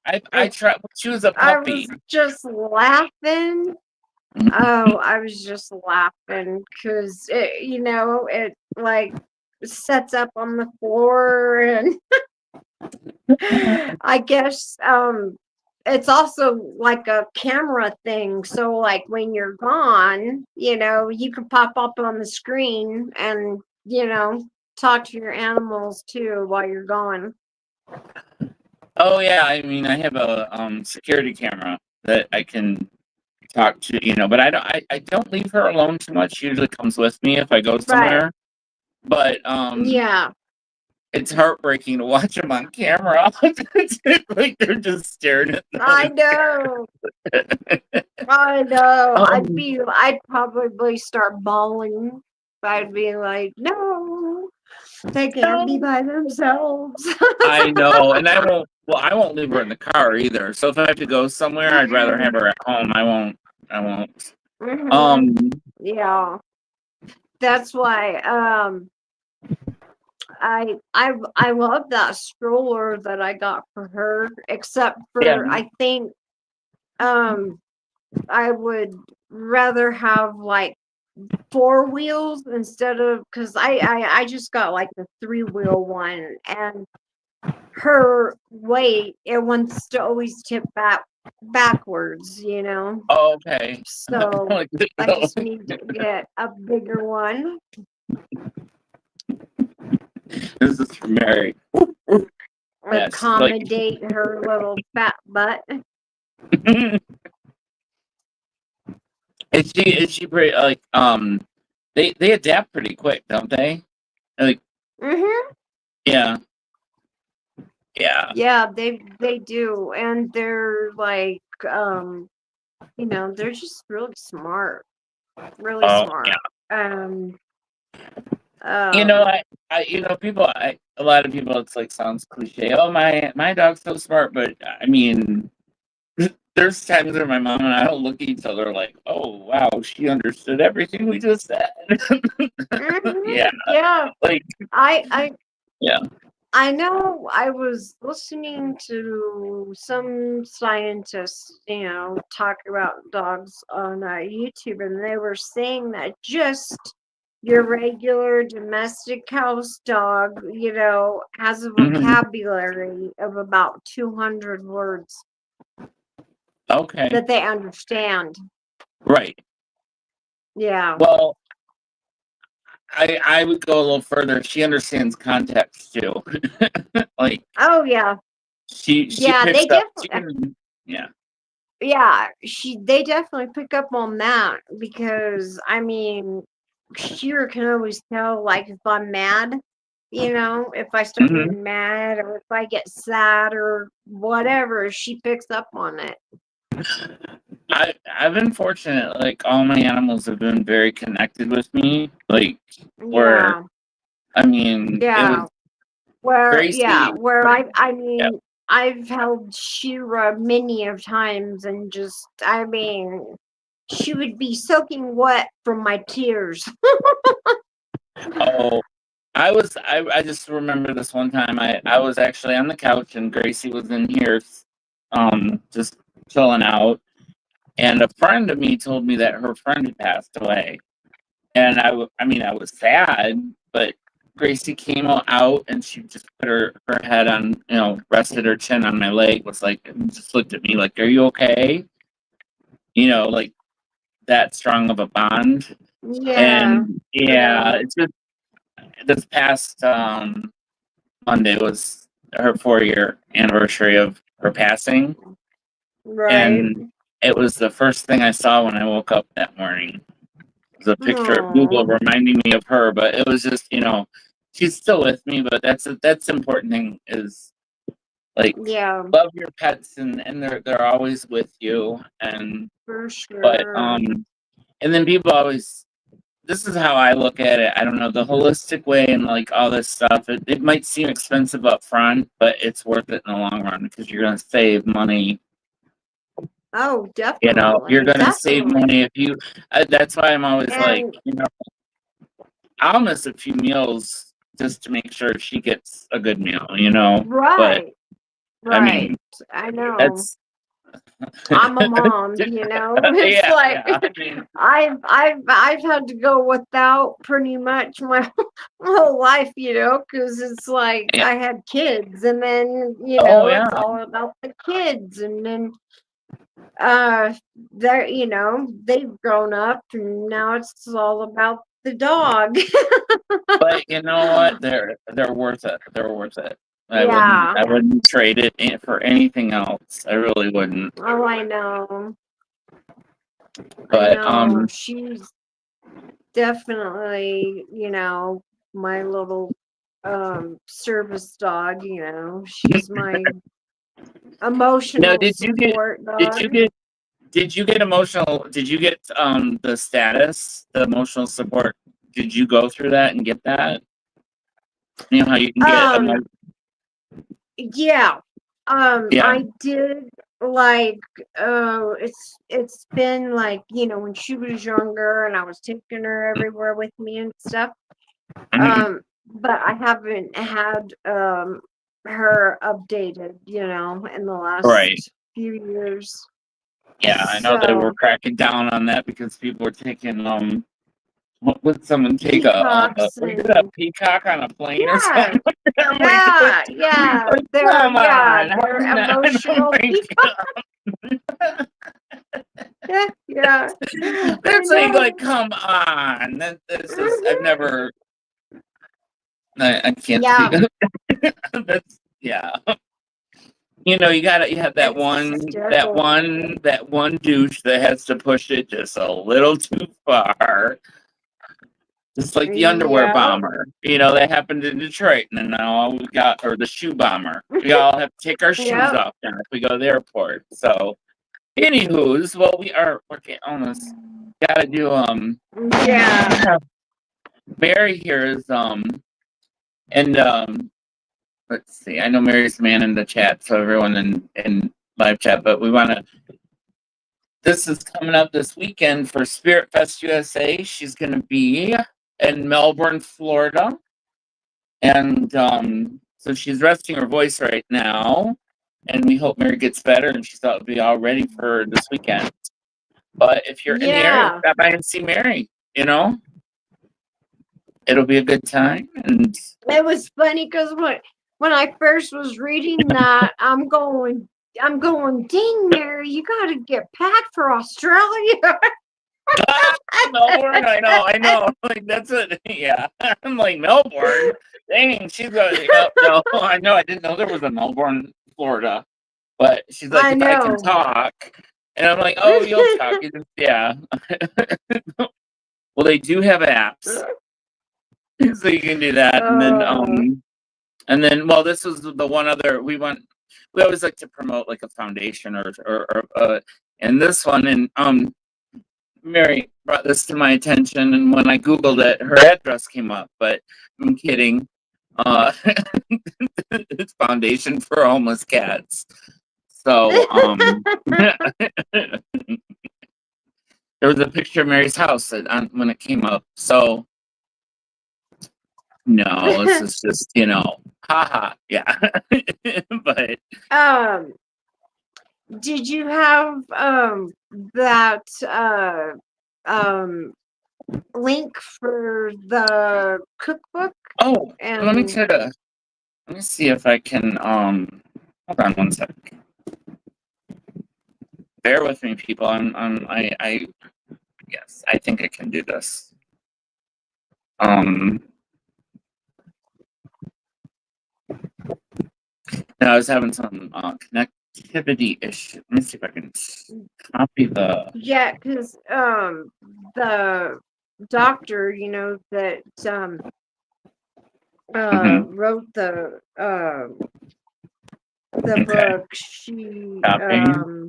I it's try. She was a I puppy. was just laughing. Oh, I was just laughing because it like sets up on the floor, and I guess it's also like a camera thing. So like when you're gone, you can pop up on the screen and talk to your animals too while you're gone. Oh yeah, I mean I have a security camera that I can talk to, but I don't leave her alone too much. She usually comes with me if I go Right. somewhere. But Yeah. it's heartbreaking to watch them on camera. Like they're just staring at I know. I know. um, I'd probably start bawling. I'd be like, no, they can't be no. by themselves. I know, and I won't. Well, I won't leave her in the car either. So if I have to go somewhere, I'd rather have her at home. I won't. I won't. Mhm. Um. Yeah. That's why I love that stroller that I got for her, except Yeah. for I think um I would rather have like 4 wheels instead of because I just got like the 3-wheel one, and her weight it wants to always tip backwards, you know. Oh, okay. So Like, I just need to get a bigger one. this is for Mary. Yeah, she's like. Accommodate her little fat butt. Is she pretty like they adapt pretty quick, don't they? Like Mhm. yeah. Yeah. Yeah, they do, and they're like, they're just really smart, really Oh yeah. smart. Um, You know, um, a lot of people, it's like sounds cliche. Oh, my dog's so smart, but I mean, there's times where my mom and I will look at each other like, oh wow, she understood everything we just said. Yeah, yeah, like I yeah. I know. I was listening to some scientists, talk about dogs on YouTube, and they were saying that just your regular domestic house dog, has a Hmm. vocabulary of about 200 words Okay, that they understand. right. Yeah. Well, I would go a little further. She understands context too. Like Oh, yeah. she Yeah, picks they up. definitely. Yeah. Yeah, they definitely pick up on that because I mean, Sheer can always tell like if I'm mad, if I start Hmm. getting mad or if I get sad or whatever, she picks up on it. I've been fortunate. Like all my animals have been very connected with me. Like where Yeah, I mean, it was yeah. Gracie. Where I Yeah. mean, I've held Shira many of times and just I mean, she would be soaking wet from my tears. Oh, I just remember this one time. I was actually on the couch and Gracie was in here, just chilling out. And a friend of me told me that her friend had passed away. And I mean, I was sad, but Gracie came out and she just put her head on, rested her chin on my leg, was like, and just looked at me like, "Are you okay?" Like that strong of a bond. Yeah, And yeah, yeah, it's just this past Monday was her 4-year anniversary of her passing, right. and it was the first thing I saw when I woke up that morning. It was a picture of Google Oh, reminding me of her, but it was just, she's still with me. But that's the important thing is like yeah, love your pets, and they're always with you. And for but sure. and then people always, this is how I look at it. I don't know, the holistic way and like all this stuff. It might seem expensive up front, but it's worth it in the long run because you're gonna save money. Oh, You're definitely, gonna save definitely. money if you. That's why I'm always like, And I'll miss a few meals just to make sure she gets a good meal. But right, I right. mean, I know. that's I'm a mom, you know. It's yeah, like yeah. I mean, I've had to go without pretty much my whole life, because it's like yeah. I had kids, and then Oh yeah. it's all about the kids, and then uh they've grown up, and now it's all about the dog. But you know what? They're worth it. They're worth it. I wouldn't Yeah. I wouldn't trade it for anything else. I really wouldn't. Oh, I know. I But know. She's definitely, my little service dog. You know, she's my Now, emotional did you get support did you dog. get did you get emotional? Did you get the status, the emotional support? Did you go through that and get that? You know how you can get Um, yeah. yeah, I did like it's been like, you know, when she was younger and I was taking her everywhere with me and stuff. mhm, But I haven't had her updated, you know, in the right. last few years. Yeah, I know they were So cracking down on that because people were taking what would someone take peacocks was it a and peacock on a plane or yeah, something? I'm like, yeah, yeah. come on, They're I don't emotional think peacocks. Yeah, yeah. I that's like know. come on. This is I've never I can't see Yeah, that. That's yeah. You know, you have that it's one hysterical. that one douche that has to push it just a little too far. Just like the underwear Yeah. bomber. You know, that happened in Detroit. And now we got or the shoe bomber. We all have to take our shoes Yep. off now if we go to the airport. So anywho's, well we're getting almost gotta do Yeah. Mary here is and let's see. I know Mary's the man in the chat, so everyone in live chat, but we want to. This is coming up this weekend for Spirit Fest USA. She's going to be in Melbourne, Florida, and so she's resting her voice right now. And we hope Mary gets better and she's out to be all ready for this weekend. But if you're in the area, Yeah. stop by and see Mary. You know, it'll be a good time. And It was funny because when I first was reading that, I'm going, dang, Mary, you got to get packed for Australia. Melbourne, I know. Like that's it. Yeah, I'm like Melbourne. Dang, she's a no. I know. I didn't know there was a Melbourne, Florida. But she's like, I if I can know. talk, and I'm like, oh, you'll talk. You just, yeah. Well, they do have apps, so you can do that, Oh, and then well, this was the one other we want. We always like to promote like a foundation or and this one and Mary brought this to my attention, and when I Googled it, her address came up, but I'm kidding. Uh, it's Foundation for Homeless Cats. So, there was a picture of Mary's house when it came up. So, no, this is just, haha, yeah. But, um, did you have that um link for the cookbook? oh, And let me see if I can, hold on one sec. Bear with me, people. Yes, I think I can do this. Now I was having some connectivity issue. Let me see if I can copy the. yeah, because the doctor, you know, that Mhm. wrote the Okay, book, copy.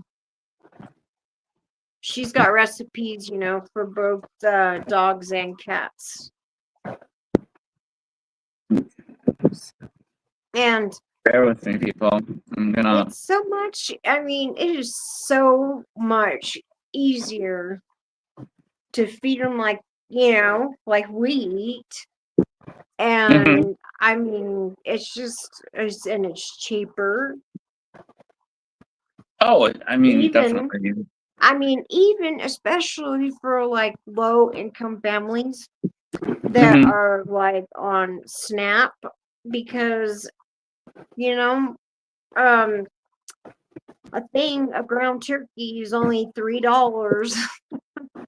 she's got recipes, you know, for both dogs and cats. And Bear with me, people. I'm gonna. it's so much, I mean, it is so much easier to feed them like, you know, like we eat. Mhm. And I mean, and it's cheaper. Oh, I mean, Even, definitely. I mean, even especially for like low income families that Mhm. are like on SNAP, because, you know, um, a thing of ground turkey is only $3,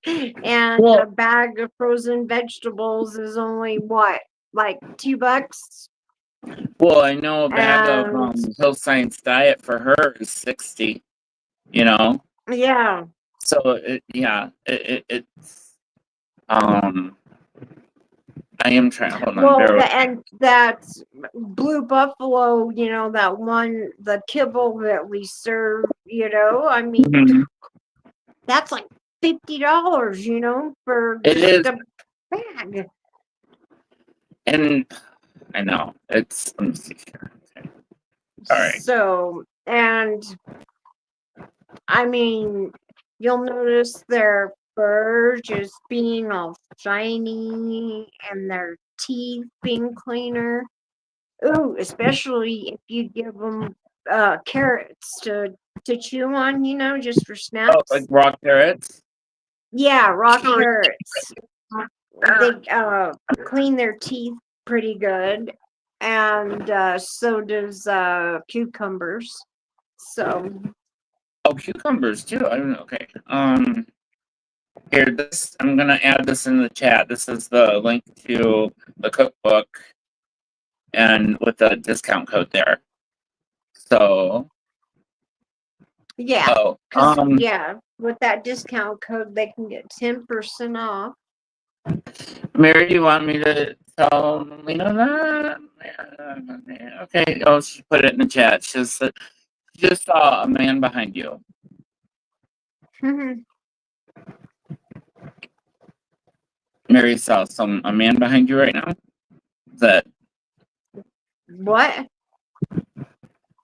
and a Well, bag of frozen vegetables is only what, like $2? I know a bag of And Hillside's diet for her is 60. You know, yeah, so it's. I am trying. Hold on. Well, Bear with me. and that Blue Buffalo, that one, the kibble that we serve, I mean, Mhm. that's like $50, for It just is, a bag. and I know it's. Let me see here. Okay. All right. So, and I mean, you'll notice their fur just being all shiny and their teeth being cleaner. Ooh, especially if you give them carrots to chew on, just for Oh, like snacks. raw carrots. Yeah, raw carrots. They clean their teeth pretty good, and so does cucumbers. So Oh, cucumbers too. I don't know. Okay. Here, this I'm gonna add this in the chat. This is the link to the cookbook, and with the discount code there. So, yeah, oh, because yeah, with that discount code, they can get 10% off. Mary, do you want me to tell Lena that? Okay. Oh, she put it in the chat. She just saw a man behind you. Mary saw a man behind you right now. That What?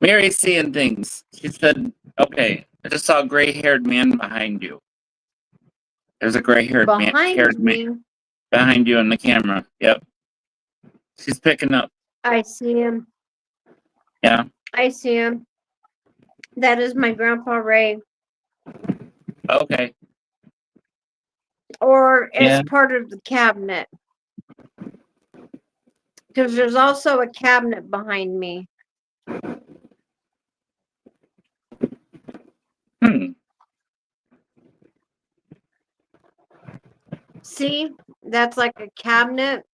Mary's seeing things. She said, "Okay, I just saw a gray-haired man behind you. There's a gray-haired man Me? behind you on the camera. Yep, she's picking up. I see him. Yeah. I see him. That is my grandpa Ray, Okay. or as Yeah. part of the cabinet, because there's also a cabinet behind me. See, that's like a cabinet.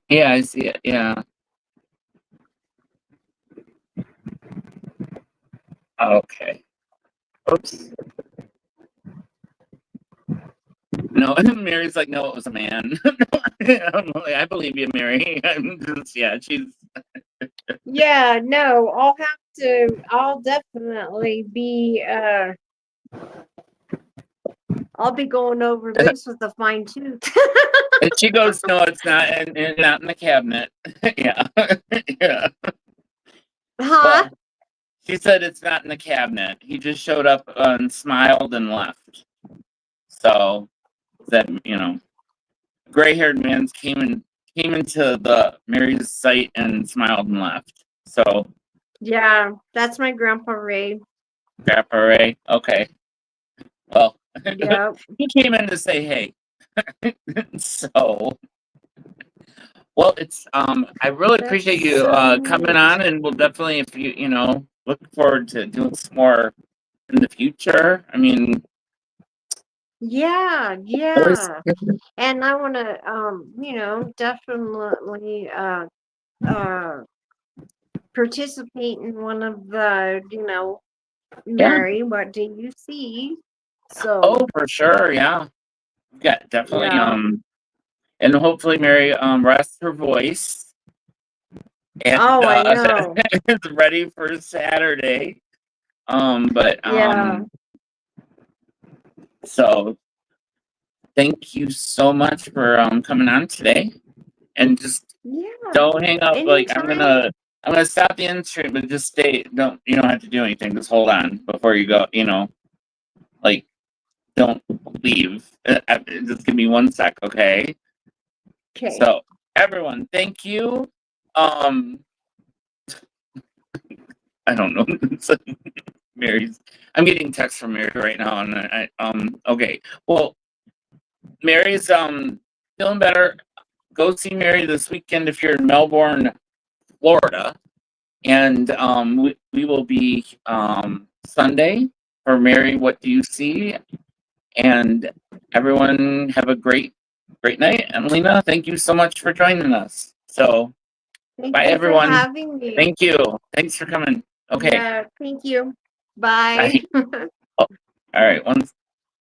Yeah, I see it. Yeah. Okay. Oops. No, Mary's like, no, it was a man. I'm like, I believe you, Mary. Yeah, she's. Yeah, no, I'll definitely be I'll be going over this with a fine tooth. And she goes, no, it's not, and not in the cabinet. Yeah, yeah. Huh? Well, she said it's not in the cabinet. He just showed up and smiled and left. So that gray-haired man came into the Mary's site and smiled and left. So Yeah, that's my grandpa Ray. Grandpa Ray. Okay. Well, Yeah. he came in to say hey. So, well, it's I really appreciate you coming on, and we'll definitely, if you look forward to doing some more in the future. I mean, Yeah, always, and I want to definitely participate in one of the yeah. Mary, what do you see? So Oh, for sure, yeah. Yeah, definitely. yeah. And hopefully Mary rests her voice and Oh, I know. is ready for Saturday. But Yeah. so thank you so much for coming on today. And just Yeah. don't hang up. Like Anytime. I'm gonna stop the end stream, but just stay. You don't have to do anything. Just hold on before you go. Like don't leave. Just give me 1 sec, okay? Okay. So everyone, thank you. I don't know. Mary's. I'm getting text from Mary right now, and okay. Well, Mary's feeling better. Go see Mary this weekend if you're in Melbourne, Florida, and we will be Sunday for Mary. What do you see? And everyone have a great night. And Lena, thank you so much for joining us. So Thank bye you everyone. for having me. Thank you. Thanks for coming. Okay. Yeah, thank you. Bye. Bye. Oh, all right.